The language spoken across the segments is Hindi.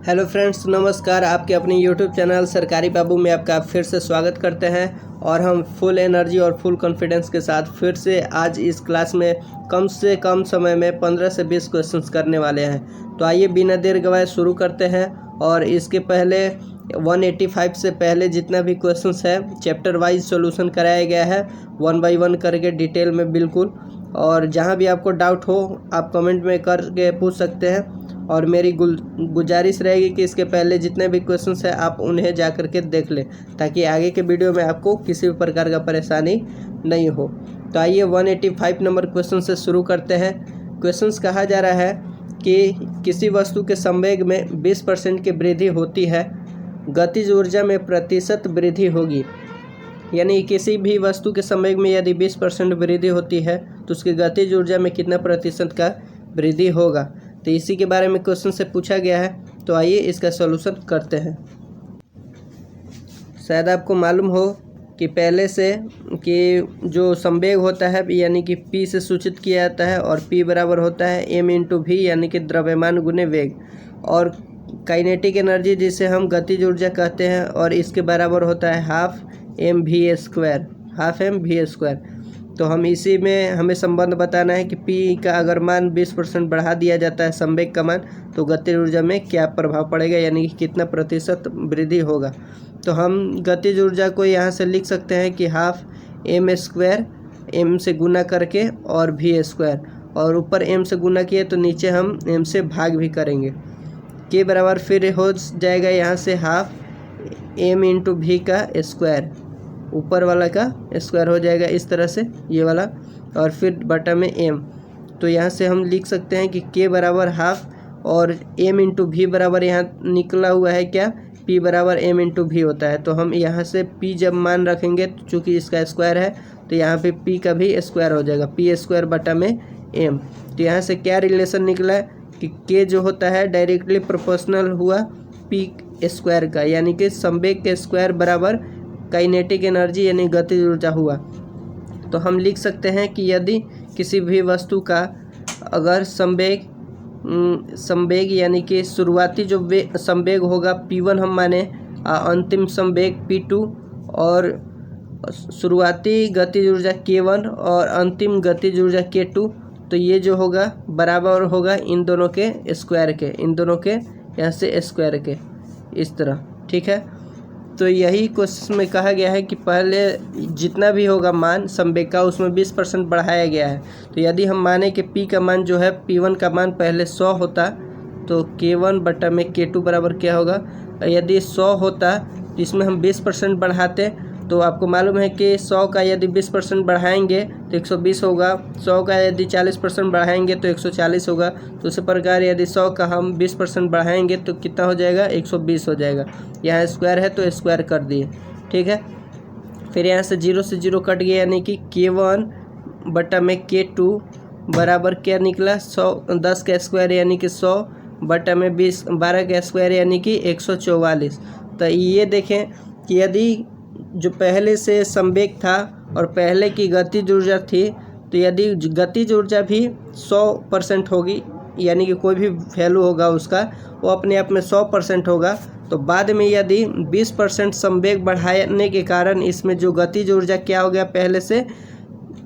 हेलो फ्रेंड्स, नमस्कार। आपके अपने यूट्यूब चैनल सरकारी बाबू में आपका फिर से स्वागत करते हैं और हम फुल एनर्जी और फुल कॉन्फिडेंस के साथ फिर से आज इस क्लास में कम से कम समय में 15 से 20 क्वेश्चंस करने वाले हैं। तो आइए बिना देर गवाए शुरू करते हैं। और इसके पहले 185 से पहले जितना भी क्वेश्चंस है चैप्टर वाइज सॉल्यूशन कराया गया है, 1 बाय 1 करके डिटेल में बिल्कुल। और जहाँ भी आपको डाउट हो आप कमेंट में करके पूछ सकते हैं। और मेरी गुजारिश रहेगी कि इसके पहले जितने भी क्वेश्चंस हैं आप उन्हें जा कर के देख लें, ताकि आगे के वीडियो में आपको किसी भी प्रकार का परेशानी नहीं हो। तो आइए 185 नंबर क्वेश्चन से शुरू करते हैं। क्वेश्चंस कहा जा रहा है कि किसी वस्तु के संवेग में 20% की वृद्धि होती है, गतिज ऊर्जा में प्रतिशत वृद्धि होगी। यानी किसी भी वस्तु के संवेग में यदि 20% वृद्धि होती है तो उसकी गतिज ऊर्जा में कितना प्रतिशत का वृद्धि होगा। तो इसी के बारे में क्वेश्चन से पूछा गया है। तो आइए इसका सॉल्यूशन करते हैं। शायद आपको मालूम हो कि पहले से कि जो संवेग होता है यानी कि p से सूचित किया जाता है और p बराबर होता है m इंटू वी यानी कि द्रव्यमान गुने वेग, और काइनेटिक एनर्जी जिसे हम गतिज ऊर्जा कहते हैं और इसके बराबर होता है हाफ एम वी स्क्वायर। तो हम इसी में हमें संबंध बताना है कि p का अगर मान 20% बढ़ा दिया जाता है संवेग का मान, तो गतिज ऊर्जा में क्या प्रभाव पड़ेगा यानी कि कितना प्रतिशत वृद्धि होगा। तो हम गतिज ऊर्जा को यहाँ से लिख सकते हैं कि हाफ एम स्क्वायर, एम से गुना करके और वी स्क्वायर, और ऊपर एम से गुना किए तो नीचे हम एम से भाग भी करेंगे। के बराबर फिर हो जाएगा यहाँ से हाफ एम इंटू वी का स्क्वायर, ऊपर वाला का स्क्वायर हो जाएगा इस तरह से ये वाला, और फिर बटा में एम। तो यहाँ से हम लिख सकते हैं कि के बराबर हाफ और एम इंटू वी बराबर यहाँ निकला हुआ है क्या, पी बराबर एम इंटू वी होता है। तो हम यहाँ से पी जब मान रखेंगे तो चूँकि इसका स्क्वायर है तो यहाँ पे पी का भी स्क्वायर हो जाएगा, पी स्क्वायर बटा में एम। तो यहाँ से क्या रिलेशन निकला है कि के जो होता है डायरेक्टली प्रोपोर्शनल हुआ पी स्क्वायर का, यानी कि संवेग के स्क्वायर बराबर काइनेटिक एनर्जी यानी गतिज ऊर्जा हुआ। तो हम लिख सकते हैं कि यदि किसी भी वस्तु का अगर संवेग यानी कि शुरुआती जो संवेग होगा p1 हम माने, अंतिम संवेग p2 और शुरुआती गतिज ऊर्जा k1 और अंतिम गतिज ऊर्जा k2, तो ये जो होगा बराबर होगा इन दोनों के स्क्वायर के, इन दोनों के यहाँ से स्क्वायर के, इस तरह। ठीक है, तो यही क्वेश्चन में कहा गया है कि पहले जितना भी होगा मान संवेग का उसमें 20% बढ़ाया गया है। तो यदि हम माने कि p का मान जो है p1 का मान पहले 100 होता तो k1 बटा में k2 बराबर क्या होगा, यदि 100 होता तो इसमें हम 20% बढ़ाते तो आपको मालूम है कि 100 का यदि 20% बढ़ाएंगे तो 120 होगा, 100 का यदि 40% बढ़ाएंगे तो 140 होगा। तो उसी प्रकार यदि 100 का हम 20% बढ़ाएंगे तो कितना हो जाएगा, 120 हो जाएगा। यहाँ स्क्वायर है तो स्क्वायर कर दिए। ठीक है, फिर यहाँ से 0 से 0 कट गया यानी कि k1 बटा में k2 बराबर क्या निकला, 10 का स्क्वायर यानी कि 100 बटा में 12 का स्क्वायर यानी कि 144। तो ये देखें कि यदि जो पहले से संवेग था और पहले की गतिज ऊर्जा थी, तो यदि गतिज ऊर्जा भी 100% होगी यानी कि कोई भी वैल्यू होगा उसका वो अपने आप में 100% होगा, तो बाद में यदि 20% संवेग बढ़ाने के कारण इसमें जो गतिज ऊर्जा क्या हो गया, पहले से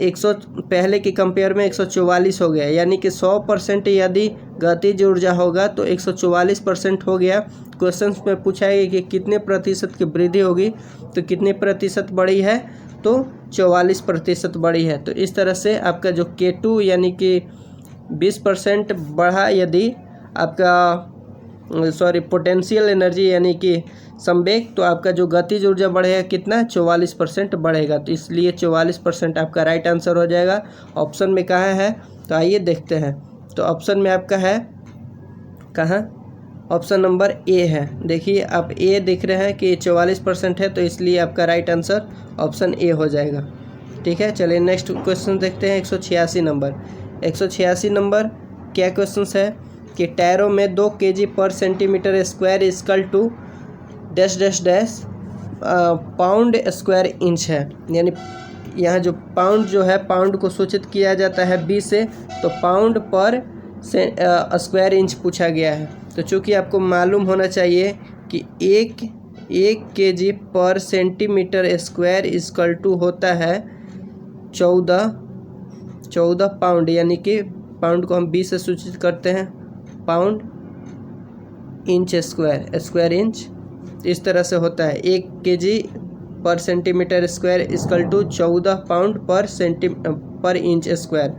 100 पहले के कंपेयर में 144 हो गया। यानी कि 100% यदि गतिज ऊर्जा होगा तो 144% हो गया। क्वेश्चन में पूछा है कि कितने प्रतिशत की वृद्धि होगी, तो कितने प्रतिशत बढ़ी है, तो 44% बढ़ी है। तो इस तरह से आपका जो K2 यानी कि 20% बढ़ा यदि आपका पोटेंशियल एनर्जी यानी कि संवेग, तो आपका जो गतिज ऊर्जा बढ़ेगा कितना, 44% बढ़ेगा। तो इसलिए 44% आपका राइट आंसर हो जाएगा। ऑप्शन में कहाँ है, तो आइए देखते हैं। तो ऑप्शन में आपका है कहाँ, ऑप्शन नंबर ए है। देखिए आप ए दिख रहे हैं कि 44% है, तो इसलिए आपका राइट आंसर ऑप्शन ए हो जाएगा। ठीक है, चलिए नेक्स्ट क्वेश्चन देखते हैं। 186 नंबर क्या क्वेश्चन है कि टायरों में 2 kg per centimetre square equal to dash dash dash pound square inch है। यानी यहाँ जो पाउंड जो है, पाउंड को सूचित किया जाता है बी से, तो पाउंड पर स्क्वायर इंच पूछा गया है। तो चूँकि आपको मालूम होना चाहिए कि एक kg per centimetre square equal to होता है 14 पाउंड, यानी कि पाउंड को हम 20 से सूचित करते हैं, पाउंड इंच स्क्वायर इंच, इस तरह से होता है 1 kg per centimetre square equal to 14 pound per inch square.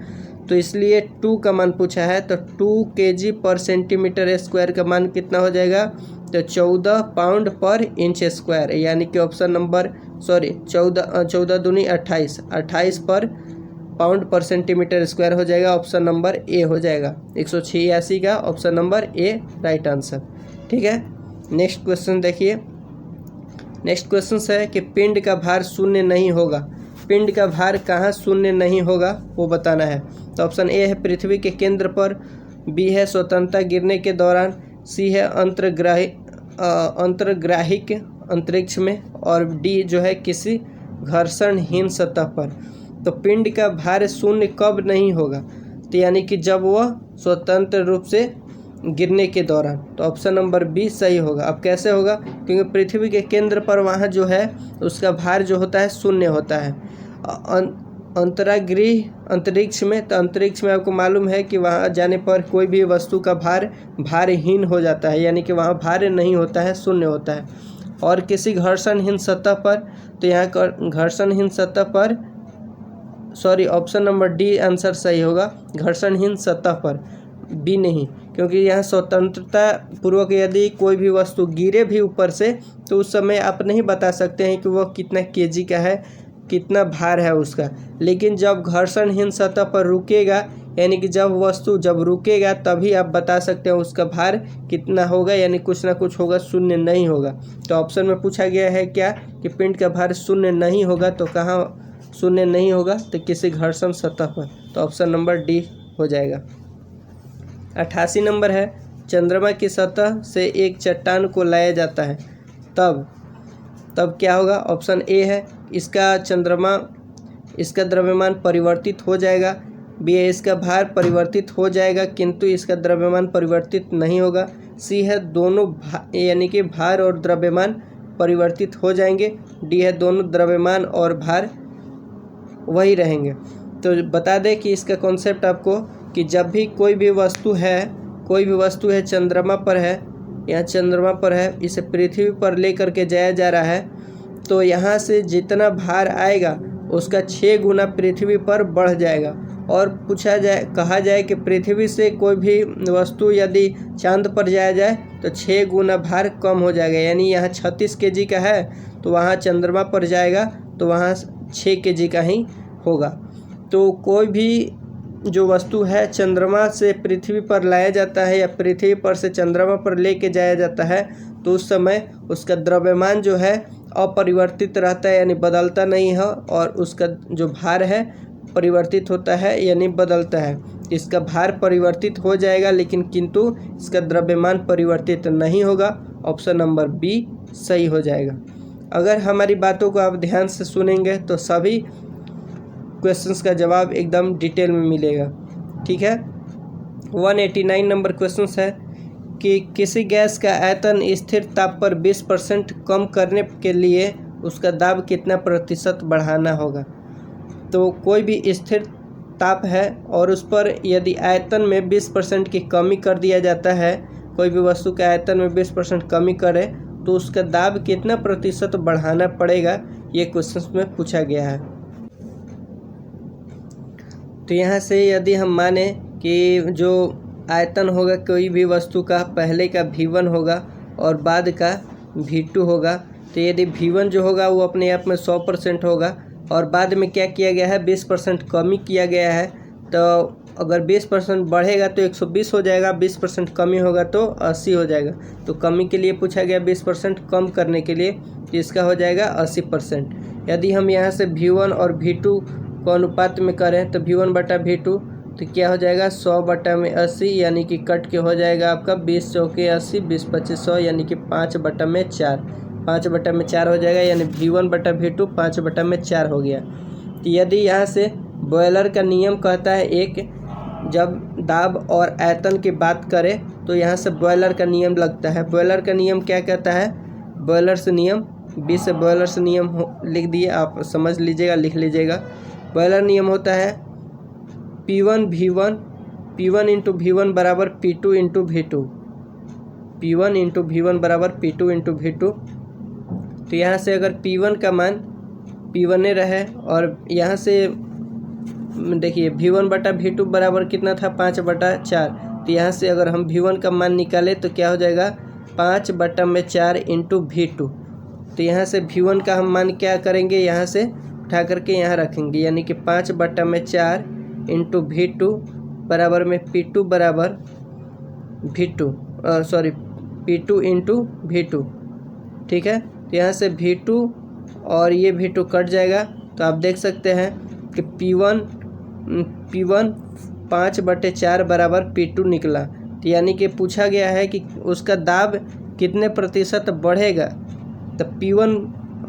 तो इसलिए 2 का मान पूछा है, तो 2 kg पर सेंटीमीटर स्क्वायर का मान कितना हो जाएगा, तो 14 पाउंड पर इंच स्क्वायर, यानी कि ऑप्शन नंबर 14 दूनी 28 पर पाउंड पर सेंटीमीटर स्क्वायर हो जाएगा, ऑप्शन नंबर ए हो जाएगा। 186 का option number A right answer. ठीक है, नेक्स्ट क्वेश्चन देखिए। नेक्स्ट क्वेश्चन है कि पिंड का भार शून्य नहीं होगा। पिंड का भार कहाँ शून्य नहीं होगा वो बताना है। तो ऑप्शन ए है पृथ्वी के केंद्र पर, बी है स्वतंत्रता गिरने के दौरान, सी है अंतर्ग्राहिक अंतरिक्ष में, और डी जो है किसी घर्षणहीन सतह पर। तो पिंड का भार शून्य कब नहीं होगा, तो यानी कि जब वह स्वतंत्र रूप से गिरने के दौरान। तो ऑप्शन नंबर बी सही होगा। अब कैसे होगा, क्योंकि पृथ्वी के केंद्र पर वहाँ जो है उसका भार जो होता है शून्य होता है। अंतरिक्ष में, तो अंतरिक्ष में आपको मालूम है कि वहाँ जाने पर कोई भी वस्तु का भारहीन हो जाता है, यानी कि वहाँ भार नहीं होता है, शून्य होता है। और किसी घर्षणहीन सतह पर, तो यहाँ घर्षणहीन सतह पर, ऑप्शन नंबर डी आंसर सही होगा, घर्षणहीन सतह पर, बी नहीं, क्योंकि यहाँ स्वतंत्रता पूर्वक यदि कोई भी वस्तु गिरे भी ऊपर से, तो उस समय आप नहीं बता सकते हैं कि वह कितना केजी का है, कितना भार है उसका। लेकिन जब घर्षणहीन सतह पर रुकेगा, यानी कि जब वस्तु जब रुकेगा तभी आप बता सकते हैं उसका भार कितना होगा, यानी कुछ ना कुछ होगा, शून्य नहीं होगा। तो ऑप्शन में पूछा गया है क्या कि पिंड का भार शून्य नहीं होगा, तो कहाँ शून्य नहीं होगा, तो किसी घर्षण सतह पर। तो ऑप्शन नंबर डी हो जाएगा। 88 नंबर है, चंद्रमा की सतह से एक चट्टान को लाया जाता है, तब क्या होगा। ऑप्शन ए है इसका द्रव्यमान परिवर्तित हो जाएगा, बी है इसका भार परिवर्तित हो जाएगा किंतु इसका द्रव्यमान परिवर्तित नहीं होगा, सी है दोनों यानी कि भार और द्रव्यमान परिवर्तित हो जाएंगे, डी है दोनों द्रव्यमान और भार वही रहेंगे। तो बता दें कि इसका कॉन्सेप्ट आपको, कि जब भी कोई भी वस्तु है चंद्रमा पर है, यहाँ चंद्रमा पर है, इसे पृथ्वी पर लेकर के जाया जा रहा है, तो यहाँ से जितना भार आएगा उसका 6 गुना पृथ्वी पर बढ़ जाएगा। और कहा जाए कि पृथ्वी से कोई भी वस्तु यदि चांद पर जाया जाए तो 6 गुना भार कम हो जाएगा, यानी यहाँ 36 kg का है तो वहाँ चंद्रमा पर जाएगा तो वहाँ 6 kg का ही होगा। तो कोई भी जो वस्तु है चंद्रमा से पृथ्वी पर लाया जाता है या पृथ्वी पर से चंद्रमा पर लेके जाया जाता है, तो उस समय उसका द्रव्यमान जो है अपरिवर्तित रहता है, यानी बदलता नहीं है, और उसका जो भार है परिवर्तित होता है, यानी बदलता है। इसका भार परिवर्तित हो जाएगा लेकिन किंतु इसका द्रव्यमान परिवर्तित नहीं होगा। ऑप्शन नंबर बी सही हो जाएगा। अगर हमारी बातों को आप ध्यान से सुनेंगे तो सभी क्वेश्चंस का जवाब एकदम डिटेल में मिलेगा। ठीक है, 189 नंबर क्वेश्चन है कि किसी गैस का आयतन स्थिर ताप पर 20% कम करने के लिए उसका दाब कितना प्रतिशत बढ़ाना होगा। तो कोई भी स्थिर ताप है और उस पर यदि आयतन में 20% की कमी कर दिया जाता है, कोई भी वस्तु के आयतन में 20% कमी करे तो उसका दाब कितना प्रतिशत बढ़ाना पड़ेगा, ये क्वेश्चन में पूछा गया है। तो यहाँ से यदि हम माने कि जो आयतन होगा कोई भी वस्तु का, पहले का V1 होगा और बाद का V2 होगा, तो यदि V1 जो होगा वो अपने आप में 100% होगा और बाद में क्या किया गया है 20% कमी किया गया है, तो अगर 20% बढ़ेगा तो 120 हो जाएगा, 20% कमी होगा तो 80 हो जाएगा। तो कमी के लिए पूछा गया 20% कम करने के लिए, इसका हो जाएगा 80%। यदि हम यहाँ से V1 और V2 को अनुपात में करें तो V1 बटा V2 तो क्या हो जाएगा 100 बटा में 80, यानी कि कट के हो जाएगा आपका 20 चौके 80, 20 25 100, यानी कि 5 बटा में 4, 5 बटा में 4 हो जाएगा, यानी V1 बटा V2 5 बटा में 4 हो गया। तो यदि यहाँ से बॉयलर का नियम कहता है जब दाब और आयतन की बात करें तो यहाँ से बॉयलर का नियम लगता है। बॉयलर का नियम क्या कहता है? बॉयलर्स नियम, बी से बॉयलर्स नियम लिख दिए, आप समझ लीजिएगा, लिख लीजिएगा। बॉयलर नियम होता है P1 V1 P1 into V1 बराबर P2 into V2, P1 into V1 बराबर P2 इंटू V2। तो यहाँ से अगर P1 का मान P1 रहे और यहाँ से देखिए V1 बटा V2 बराबर कितना था? 5/4। तो यहाँ से अगर हम V1 का मान निकालें तो क्या हो जाएगा? 5/4 इंटू V2। तो यहाँ से V1 का हम मान क्या करेंगे? यहाँ से उठा करके यहाँ रखेंगे, यानी कि 5/4 इंटू V2 बराबर में P2 बराबर V2 P2 इंटू V2। ठीक है, तो यहाँ से V2 और ये V2 कट जाएगा। तो आप देख सकते हैं कि P1 5/4 बराबर P2 निकला। तो यानी कि पूछा गया है कि उसका दाब कितने प्रतिशत बढ़ेगा। तो P1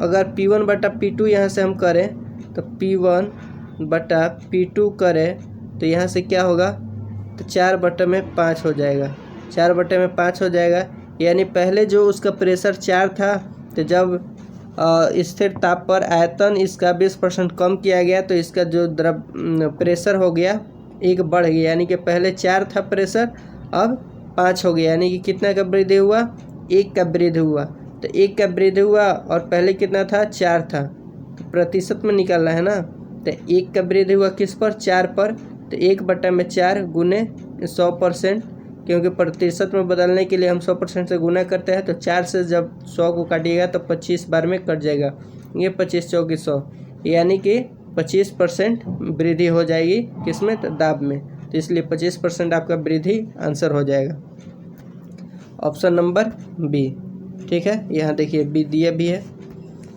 अगर P1 बटा P2 यहाँ से हम करें तो P1 बटा P2 करें तो यहाँ से क्या होगा? तो 4/5 हो जाएगा, 4/5 हो जाएगा। यानी पहले जो उसका प्रेशर 4 था, तो जब स्थिर ताप पर आयतन इसका 20% कम किया गया तो इसका जो द्रव प्रेशर हो गया 1 बढ़ गया, यानी कि पहले 4 था प्रेशर, अब 5 हो गया, यानी कि कितना का वृद्धि हुआ? 1 का वृद्धि हुआ। तो 1 का वृद्धि हुआ और पहले कितना था? 4 था। तो प्रतिशत में निकालना है ना, तो 1 का वृद्धि हुआ किस पर? 4 पर। तो 1/4 गुने 100%, क्योंकि प्रतिशत में बदलने के लिए हम 100% से गुना करते हैं। तो 4 से जब 100 को काटिएगा तो 25 बार में कट जाएगा, ये 25 चौकी 100, यानी कि 25% वृद्धि हो जाएगी किसमें? तो दाब में। तो इसलिए 25% आपका वृद्धि आंसर हो जाएगा, ऑप्शन नंबर बी। ठीक है, यहाँ देखिए बी दिया भी है।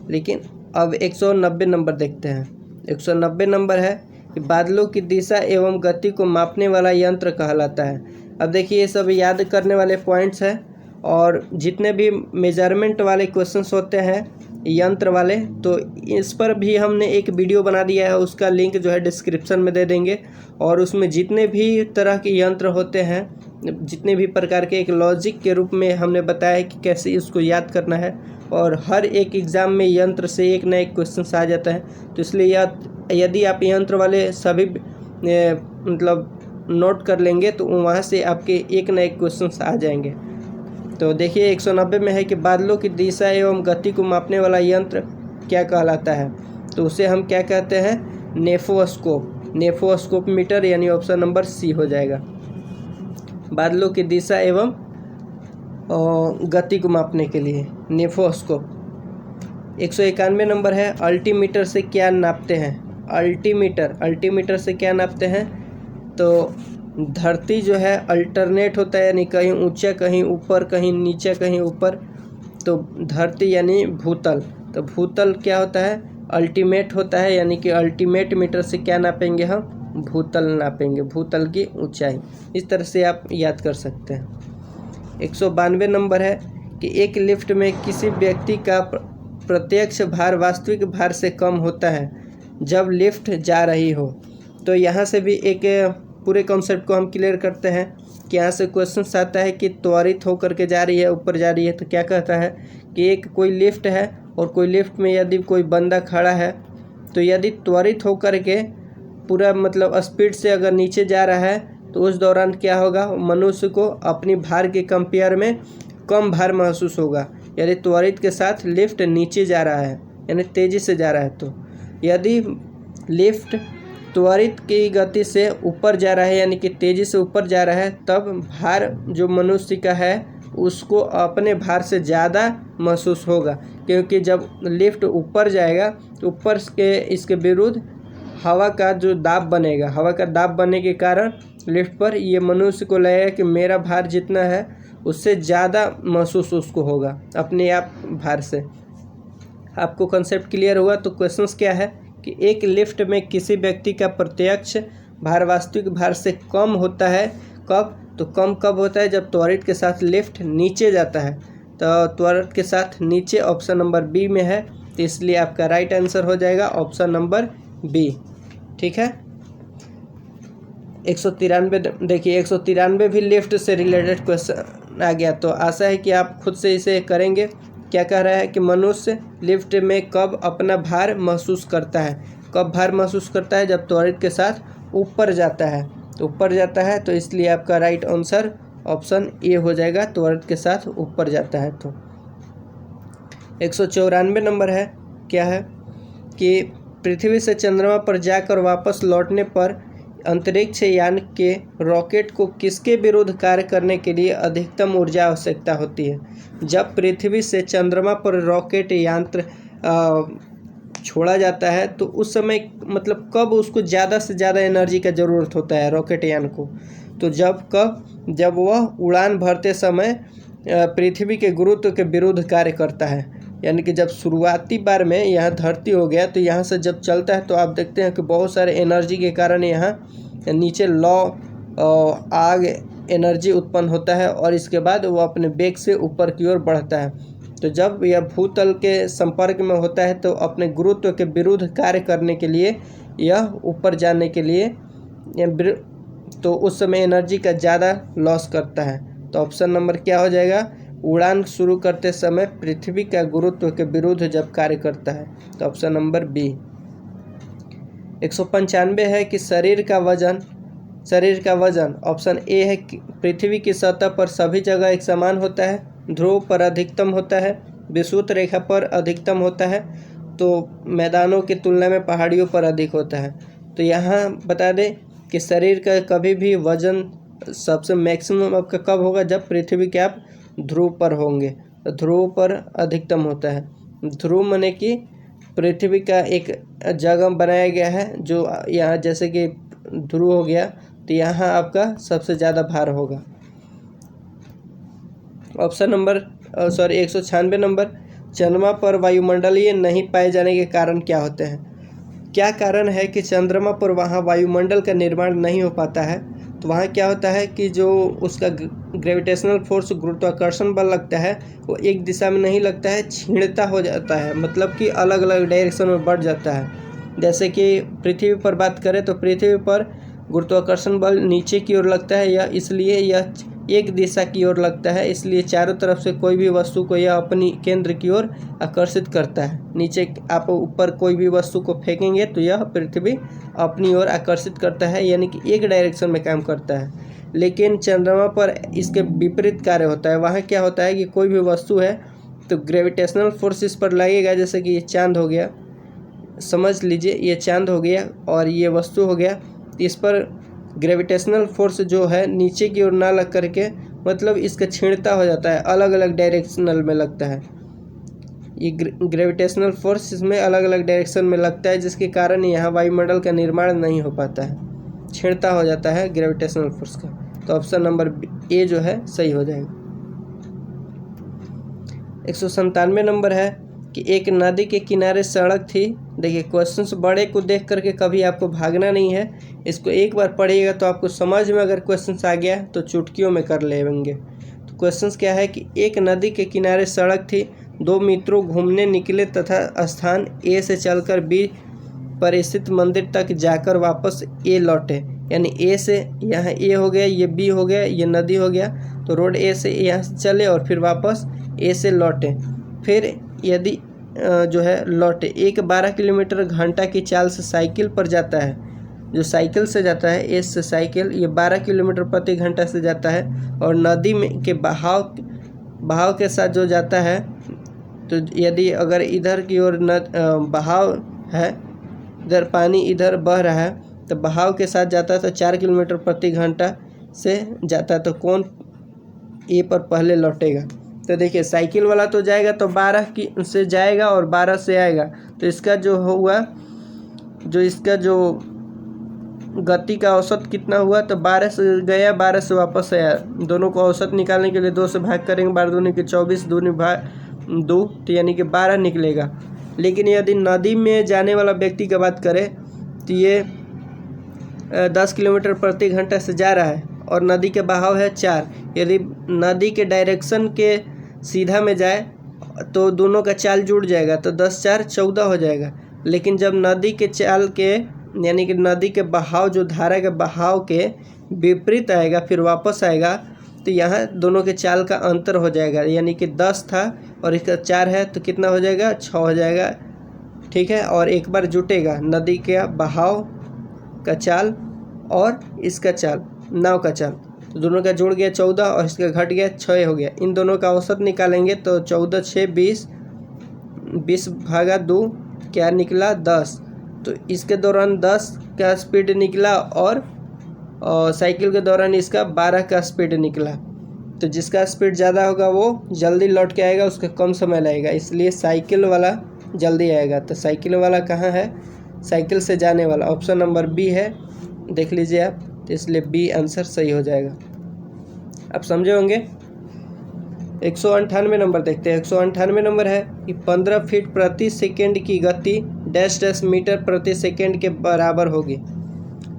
लेकिन अब 190 नंबर देखते हैं। 190 नंबर है कि बादलों की दिशा एवं गति को मापने वाला यंत्र कहलाता है। अब देखिए ये सब याद करने वाले पॉइंट्स हैं, और जितने भी मेजरमेंट वाले क्वेश्चंस होते हैं यंत्र वाले, तो इस पर भी हमने एक वीडियो बना दिया है, उसका लिंक जो है डिस्क्रिप्शन में दे देंगे। और उसमें जितने भी तरह के यंत्र होते हैं, जितने भी प्रकार के, एक लॉजिक के रूप में हमने बताया है कि कैसे इसको याद करना है। और हर एक एग्ज़ाम में यंत्र से एक ना एक क्वेश्चन आ जाता है। तो इसलिए यदि आप यंत्र वाले सभी मतलब नोट कर लेंगे तो वहाँ से आपके एक ना एक क्वेश्चन आ जाएंगे। तो देखिए 190 में है कि बादलों की दिशा एवं गति को मापने वाला यंत्र क्या कहलाता है? तो उसे हम क्या कहते हैं? नेफोस्कोप, नेफोस्कोप मीटर, यानी ऑप्शन नंबर सी हो जाएगा। बादलों की दिशा एवं गति को मापने के लिए नेफोस्कोप। 191 नंबर है, अल्टीमीटर से क्या नापते हैं? अल्टीमीटर से क्या नापते हैं? तो धरती जो है अल्टरनेट होता है, यानी कहीं ऊंचा कहीं ऊपर, कहीं नीचे कहीं ऊपर। तो धरती यानी भूतल, तो भूतल क्या होता है? अल्टीमेट होता है, यानी कि अल्टीमेट मीटर से क्या नापेंगे हम? भूतल नापेंगे, भूतल की ऊंचाई। इस तरह से आप याद कर सकते हैं। 192 नंबर है कि एक लिफ्ट में किसी व्यक्ति का प्रत्यक्ष भार वास्तविक भार से कम होता है जब लिफ्ट जा रही हो। तो यहाँ से भी एक पूरे कॉन्सेप्ट को हम क्लियर करते हैं कि यहाँ से क्वेश्चन आता है कि त्वरित होकर के जा रही है, ऊपर जा रही है। तो क्या कहता है कि एक कोई लिफ्ट है और कोई लिफ्ट में यदि कोई बंदा खड़ा है, तो यदि त्वरित होकर के पूरा मतलब स्पीड से अगर नीचे जा रहा है तो उस दौरान क्या होगा? मनुष्य को अपनी भार के कंपेयर में कम भार महसूस होगा। यदि त्वरित के साथ लिफ्ट नीचे जा रहा है, यानी तेज़ी से जा रहा है, तो यदि लिफ्ट त्वरित की गति से ऊपर जा रहा है, यानी कि तेज़ी से ऊपर जा रहा है, तब भार जो मनुष्य का है उसको अपने भार से ज़्यादा महसूस होगा, क्योंकि जब लिफ्ट ऊपर जाएगा तो ऊपर के इसके विरुद्ध हवा का जो दाब बनेगा, हवा का दाब बनने के कारण लिफ्ट पर ये मनुष्य को लगेगा कि मेरा भार जितना है उससे ज़्यादा महसूस उसको होगा अपने आप भार से। आपको कॉन्सेप्ट क्लियर हुआ? तो क्वेश्चंस क्या है कि एक लिफ्ट में किसी व्यक्ति का प्रत्यक्ष भार वास्तविक भार से कम होता है, कब? तो कम कब होता है? जब त्वरित के साथ लिफ्ट नीचे जाता है। तो त्वरित के साथ नीचे ऑप्शन नंबर बी में है, तो इसलिए आपका राइट आंसर हो जाएगा ऑप्शन नंबर बी। ठीक है, 193 देखिए 193 भी लिफ्ट से रिलेटेड क्वेश्चन आ गया, तो आशा है कि आप खुद से इसे करेंगे। क्या कह रहा है कि मनुष्य लिफ्ट में कब अपना भार महसूस करता है? कब भार महसूस करता है? जब त्वरित के साथ ऊपर जाता है। तो ऊपर जाता है, तो इसलिए आपका राइट आंसर ऑप्शन ए हो जाएगा, त्वरित के साथ ऊपर जाता है। तो 194 नंबर है, क्या है कि पृथ्वी से चंद्रमा पर जाकर वापस लौटने पर अंतरिक्ष यान के रॉकेट को किसके विरुद्ध कार्य करने के लिए अधिकतम ऊर्जा आवश्यकता होती है? जब पृथ्वी से चंद्रमा पर रॉकेट यंत्र छोड़ा जाता है तो उस समय मतलब कब उसको ज़्यादा से ज़्यादा एनर्जी का ज़रूरत होता है रॉकेट यान को? तो जब वह उड़ान भरते समय पृथ्वी के गुरुत्व के विरुद्ध कार्य करता है। यानी कि जब शुरुआती बार में यहाँ धरती हो गया तो यहाँ से जब चलता है तो आप देखते हैं कि बहुत सारे एनर्जी के कारण यहाँ नीचे आग एनर्जी उत्पन्न होता है और इसके बाद वो अपने वेग से ऊपर की ओर बढ़ता है। तो जब यह भूतल के संपर्क में होता है तो अपने गुरुत्व के विरुद्ध कार्य करने के लिए यह ऊपर जाने के लिए तो उस समय एनर्जी का ज़्यादा लॉस करता है। तो ऑप्शन नंबर क्या हो जाएगा? उड़ान शुरू करते समय पृथ्वी का गुरुत्व के विरुद्ध जब कार्य करता है। तो ऑप्शन नंबर बी। 195 है कि शरीर का वजन ऑप्शन ए है कि पृथ्वी की सतह पर सभी जगह एक समान होता है, ध्रुव पर अधिकतम होता है, विषुवत रेखा पर अधिकतम होता है, तो मैदानों की तुलना में पहाड़ियों पर अधिक होता है। तो यहाँ बता दें कि शरीर का कभी भी वजन सबसे मैक्सिमम आपका कब होगा? जब पृथ्वी के आप ध्रुव पर होंगे, तो ध्रुव पर अधिकतम होता है। ध्रुव माने कि पृथ्वी का एक जगह बनाया गया है जो यहाँ जैसे कि ध्रुव हो गया, तो यहाँ आपका सबसे ज़्यादा भार होगा। ऑप्शन नंबर 196 नंबर, चंद्रमा पर वायुमंडलीय नहीं पाए जाने के कारण क्या होते हैं? क्या कारण है कि चंद्रमा पर वहाँ वायुमंडल का निर्माण नहीं हो पाता है? तो वहाँ क्या होता है कि जो उसका ग्रेविटेशनल फोर्स गुरुत्वाकर्षण बल लगता है वो एक दिशा में नहीं लगता है, छीणता हो जाता है, मतलब कि अलग अलग डायरेक्शन में बढ़ जाता है। जैसे कि पृथ्वी पर बात करें तो पृथ्वी पर गुरुत्वाकर्षण बल नीचे की ओर लगता है, या इसलिए यह एक दिशा की ओर लगता है, इसलिए चारों तरफ से कोई भी वस्तु को यह अपनी केंद्र की ओर आकर्षित करता है। नीचे आप ऊपर कोई भी वस्तु को फेंकेंगे तो यह पृथ्वी अपनी ओर आकर्षित करता है, यानी कि एक डायरेक्शन में काम करता है। लेकिन चंद्रमा पर इसके विपरीत कार्य होता है। वहाँ क्या होता है कि कोई भी वस्तु है तो ग्रेविटेशनल फोर्स इस पर लगेगा। जैसे कि ये चांद हो गया, समझ लीजिए ये चांद हो गया और ये वस्तु हो गया, इस पर ग्रेविटेशनल फोर्स जो है नीचे की ओर ना लग करके मतलब इसका छीणता हो जाता है, अलग अलग डायरेक्शनल में लगता है। ये ग्रेविटेशनल फोर्स इसमें अलग अलग डायरेक्शन में लगता है, जिसके कारण यहाँ वायुमंडल का निर्माण नहीं हो पाता है, छीणता हो जाता है ग्रेविटेशनल फोर्स का। तो ऑप्शन नंबर ए जो है सही हो जाएगा। 197 नंबर है कि एक नदी के किनारे सड़क थी। देखिए क्वेश्चंस बड़े को देख करके कभी आपको भागना नहीं है, इसको एक बार पढ़िएगा तो आपको समझ में अगर क्वेश्चंस आ गया तो चुटकियों में कर लेंगे। तो क्वेश्चंस क्या है कि एक नदी के किनारे सड़क थी, दो मित्रों घूमने निकले तथा स्थान ए से चलकर बी पर स्थित मंदिर तक जाकर वापस ए लौटे। यानी ए से यहाँ ए हो गया, ये बी हो गया, ये नदी हो गया, तो रोड ए से यहाँ से चले और फिर वापस ए से लौटे। फिर यदि जो है लौटे, एक 12 किलोमीटर घंटा की चाल से साइकिल पर जाता है, जो साइकिल से जाता है ए से साइकिल, ये 12 किलोमीटर प्रति घंटा से जाता है और नदी में के बहाव के साथ जो जाता है, तो यदि अगर इधर की ओर बहाव है, इधर पानी इधर बह रहा है तो बहाव के साथ जाता है तो 4 किलोमीटर प्रति घंटा से जाता है, तो कौन ए पर पहले लौटेगा? तो देखिए साइकिल वाला तो जाएगा तो 12 की से जाएगा और 12 से आएगा, तो इसका जो हुआ इसका जो गति का औसत कितना हुआ? तो 12 से गया, 12 से वापस आया। दोनों को औसत निकालने के लिए 2 से भाग करेंगे, 12 दूनी के 24, दूनी भाग 2, तो यानी कि 12 निकलेगा। लेकिन यदि नदी में जाने वाला व्यक्ति की बात करें तो ये 10 किलोमीटर प्रति घंटा से जा रहा है और नदी के बहाव है 4। यदि नदी के डायरेक्शन के सीधा में जाए तो दोनों का चाल जुड़ जाएगा, तो 10 4 14 हो जाएगा। लेकिन जब नदी के चाल के यानी कि नदी के बहाव जो धारा के बहाव के विपरीत आएगा फिर वापस आएगा, तो यहाँ दोनों के चाल का अंतर हो जाएगा। यानी कि 10 था और इसका 4 है तो कितना हो जाएगा, 6 हो जाएगा। ठीक है, और एक बार जुटेगा नदी के बहाव का चाल और इसका चाल, नाव का चाल, तो दोनों का जुड़ गया 14 और इसका घट गया 6 हो गया। इन दोनों का औसत निकालेंगे तो 14 6 20, 20 भागा 2 क्या निकला 10। तो इसके दौरान 10 का स्पीड निकला और साइकिल के दौरान इसका 12 का स्पीड निकला। तो जिसका स्पीड ज़्यादा होगा वो जल्दी लौट के आएगा, उसका कम समय लगेगा, इसलिए साइकिल वाला जल्दी आएगा। तो साइकिल वाला कहाँ है, साइकिल से जाने वाला, ऑप्शन नंबर बी है, देख लीजिए आप। तो इसलिए बी आंसर सही हो जाएगा। आप समझे होंगे। 198 नंबर देखते हैं। 198 नंबर है कि 15 फीट प्रति सेकेंड की गति डैश डैश मीटर प्रति सेकेंड के बराबर होगी।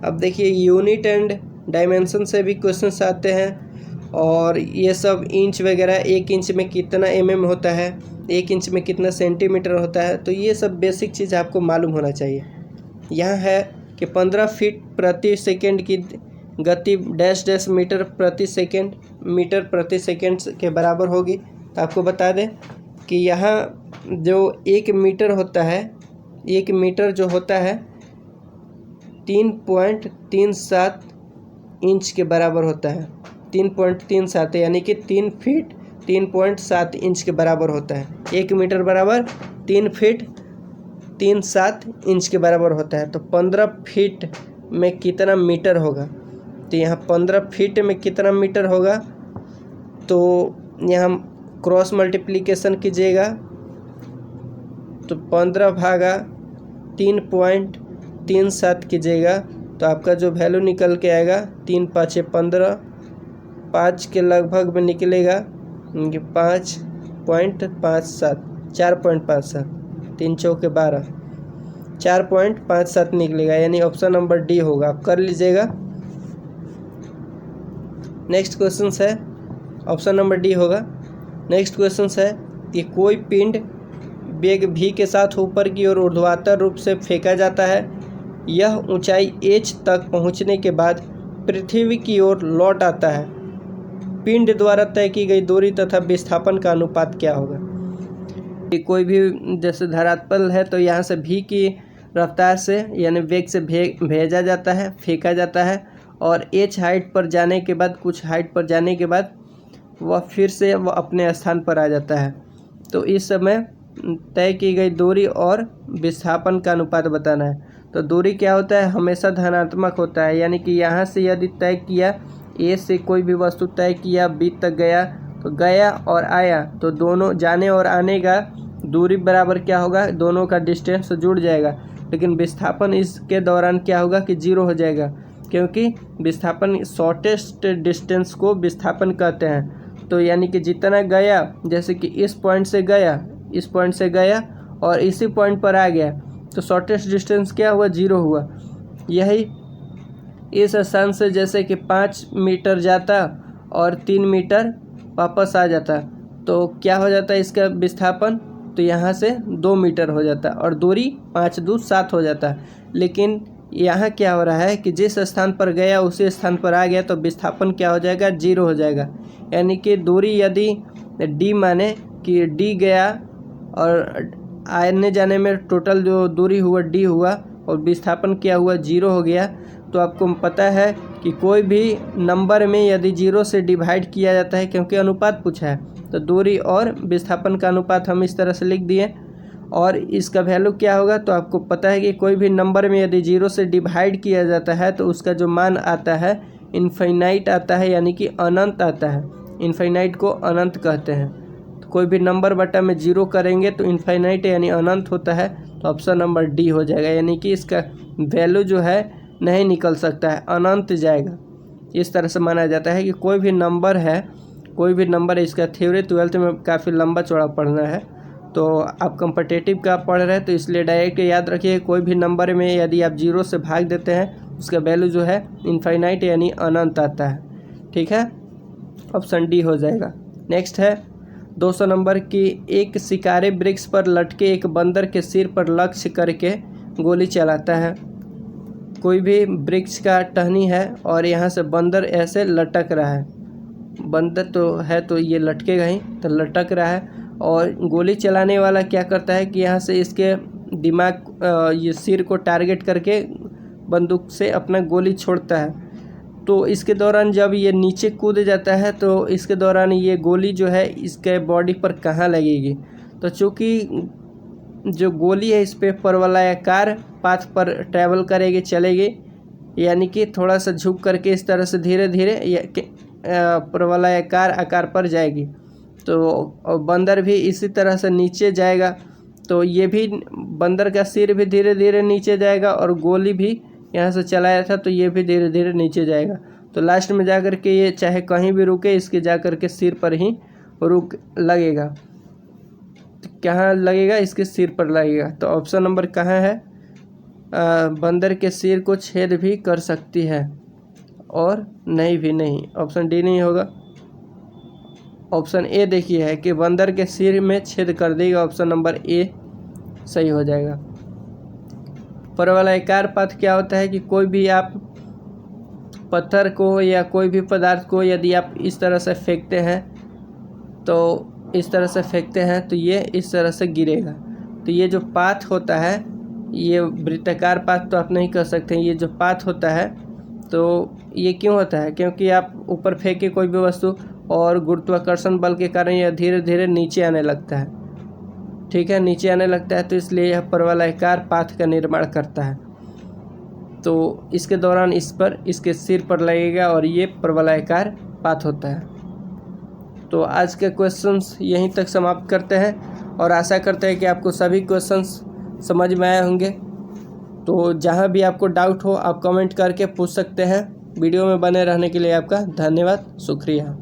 अब देखिए यूनिट एंड डायमेंशन से भी क्वेश्चंस आते हैं और ये सब इंच वगैरह, 1 इंच में कितना mm होता है, 1 इंच में कितना सेंटीमीटर होता है, तो ये सब बेसिक चीज़ आपको मालूम होना चाहिए। यहाँ है कि 15 फीट प्रति सेकेंड की गति डैश डैश मीटर प्रति सेकेंड के बराबर होगी। तो आपको बता दें कि यहाँ जो 1 मीटर होता है, 1 मीटर जो होता है 3.37 इंच के बराबर होता है। 3.37 यानी कि 3 फीट 3.7 इंच के बराबर होता है। 1 मीटर बराबर 3 फीट 37 इंच के बराबर होता है। तो 15 फीट में कितना मीटर होगा, तो यहाँ 15 फीट में कितना मीटर होगा, तो यहाँ क्रॉस मल्टीप्लिकेशन कीजिएगा तो 15 भागा 3.37 कीजिएगा तो आपका जो वैल्यू निकल के आएगा 3 5 15, 5 के लगभग में निकलेगा 5.57, 4.57, 3 चौके 12, 4.57 निकलेगा, यानी ऑप्शन नंबर डी होगा। आप कर लीजिएगा। नेक्स्ट क्वेश्चन है ऑप्शन नंबर डी होगा। नेक्स्ट क्वेश्चन है कि कोई पिंड वेग v के साथ ऊपर की ओर ऊर्ध्वाधर रूप से फेंका जाता है। यह ऊंचाई h तक पहुंचने के बाद पृथ्वी की ओर लौट आता है। पिंड द्वारा तय की गई दूरी तथा विस्थापन का अनुपात क्या होगा। कोई भी जैसे धरातल है तो यहाँ से v की रफ्तार से यानी वेग से भेजा जाता है, फेंका जाता है, और h हाइट पर जाने के बाद, कुछ हाइट पर जाने के बाद वह फिर से वह अपने स्थान पर आ जाता है। तो इस समय तय की गई दूरी और विस्थापन का अनुपात बताना है। तो दूरी क्या होता है, हमेशा धनात्मक होता है, यानी कि यहाँ से यदि तय किया, ए से कोई भी वस्तु तय किया, बी तक गया, तो गया और आया तो दोनों जाने और आने का दूरी बराबर क्या होगा, दोनों का डिस्टेंस जुड़ जाएगा। लेकिन विस्थापन इसके दौरान क्या होगा कि 0 हो जाएगा, क्योंकि विस्थापन शॉर्टेस्ट डिस्टेंस को विस्थापन कहते हैं। तो यानी कि जितना गया, जैसे कि इस पॉइंट से गया, इस पॉइंट से गया और इसी पॉइंट पर आ गया, तो शॉर्टेस्ट डिस्टेंस क्या हुआ, 0 हुआ। यही इस स्थान से जैसे कि 5 मीटर जाता और 3 मीटर वापस आ जाता, तो क्या हो जाता है इसका विस्थापन, तो यहाँ से 2 मीटर हो जाता और दूरी 5 दूर 7 हो जाता। लेकिन यहाँ क्या हो रहा है कि जिस स्थान पर गया उसी स्थान पर आ गया, तो विस्थापन क्या हो जाएगा, 0 हो जाएगा। यानी कि दूरी यदि d माने कि d गया और आने जाने में टोटल जो दूरी हुआ d हुआ और विस्थापन क्या हुआ, 0 हो गया, तो आपको पता है कि कोई भी नंबर में यदि 0 से डिवाइड किया जाता है, क्योंकि अनुपात पूछा है, तो दूरी और विस्थापन का अनुपात हम इस तरह से लिख दिए। और इसका वैल्यू क्या होगा, तो आपको पता है कि कोई भी नंबर में यदि 0 से डिवाइड किया जाता है तो उसका जो मान आता है इनफाइनाइट आता है, यानी कि अनंत आता है। इनफाइनाइट को अनंत कहते हैं। तो कोई भी नंबर बटा में 0 करेंगे तो इनफाइनाइट यानी अनंत होता है, तो ऑप्शन नंबर डी हो जाएगा। यानी कि इसका वैल्यू जो है नहीं निकल सकता है, अनंत जाएगा। इस तरह से माना जाता है कि कोई भी नंबर है, कोई भी नंबर है, इसका थ्योरी 12th में काफ़ी लंबा चौड़ा पढ़ना है, तो आप कॉम्पिटिटिव का पढ़ रहे हैं तो इसलिए डायरेक्ट याद रखिए, कोई भी नंबर में यदि आप 0 से भाग देते हैं उसका वैल्यू जो है इनफाइनाइट यानी अनंत आता है। ठीक है, ऑप्शन डी हो जाएगा। नेक्स्ट है 200 नंबर की, एक शिकारी वृक्ष पर लटके एक बंदर के सिर पर लक्ष्य करके गोली चलाता है। कोई भी वृक्ष का टहनी है और यहाँ से बंदर ऐसे लटक रहा है, बंदर तो है तो ये लटकेगा ही, तो लटक रहा है। और गोली चलाने वाला क्या करता है कि यहाँ से इसके दिमाग ये सिर को टारगेट करके बंदूक से अपना गोली छोड़ता है। तो इसके दौरान जब ये नीचे कूद जाता है तो इसके दौरान ये गोली जो है इसके बॉडी पर कहाँ लगेगी। तो चूँकि जो गोली है इस पर परवलयाकार पाथ पर ट्रैवल करेगी, चलेगी, यानी कि थोड़ा सा झुक करके इस तरह से धीरे धीरे परवलयाकार आकार पर जाएगी। तो बंदर भी इसी तरह से नीचे जाएगा, तो ये भी बंदर का सिर भी धीरे धीरे नीचे जाएगा और गोली भी यहाँ से चलाया था तो ये भी धीरे धीरे नीचे जाएगा। तो लास्ट में जा कर के ये चाहे कहीं भी रुके, इसके जा कर के सिर पर ही रुक लगेगा। तो कहाँ लगेगा? इसके सिर पर लगेगा। तो ऑप्शन नंबर कहाँ है? बंदर के सिर को छेद भी कर सकती है और नहीं भी नहीं, ऑप्शन डी नहीं होगा। ऑप्शन ए देखिए है कि बंदर के सिर में छेद कर देगा, ऑप्शन नंबर ए सही हो जाएगा। परवलयाकार पथ क्या होता है कि कोई भी आप पत्थर को या कोई भी पदार्थ को यदि आप इस तरह से फेंकते हैं तो इस तरह से फेंकते हैं तो ये इस तरह से गिरेगा। तो ये जो पाथ होता है, ये वृत्ताकार पाथ तो आप नहीं कर सकते। ये जो पाथ होता है तो ये क्यों होता है? क्योंकि आप ऊपर फेंके कोई भी वस्तु और गुरुत्वाकर्षण बल के कारण यह धीरे धीरे नीचे आने लगता है, ठीक है, नीचे आने लगता है, तो इसलिए यह परवलयाकार पाथ का निर्माण करता है। तो इसके दौरान इस पर इसके सिर पर लगेगा और ये परवलयाकार पाथ होता है। तो आज के क्वेश्चंस यहीं तक समाप्त करते हैं और आशा करते हैं कि आपको सभी क्वेश्चंस समझ में आए होंगे। तो जहां भी आपको डाउट हो आप कमेंट करके पूछ सकते हैं। वीडियो में बने रहने के लिए आपका धन्यवाद, शुक्रिया।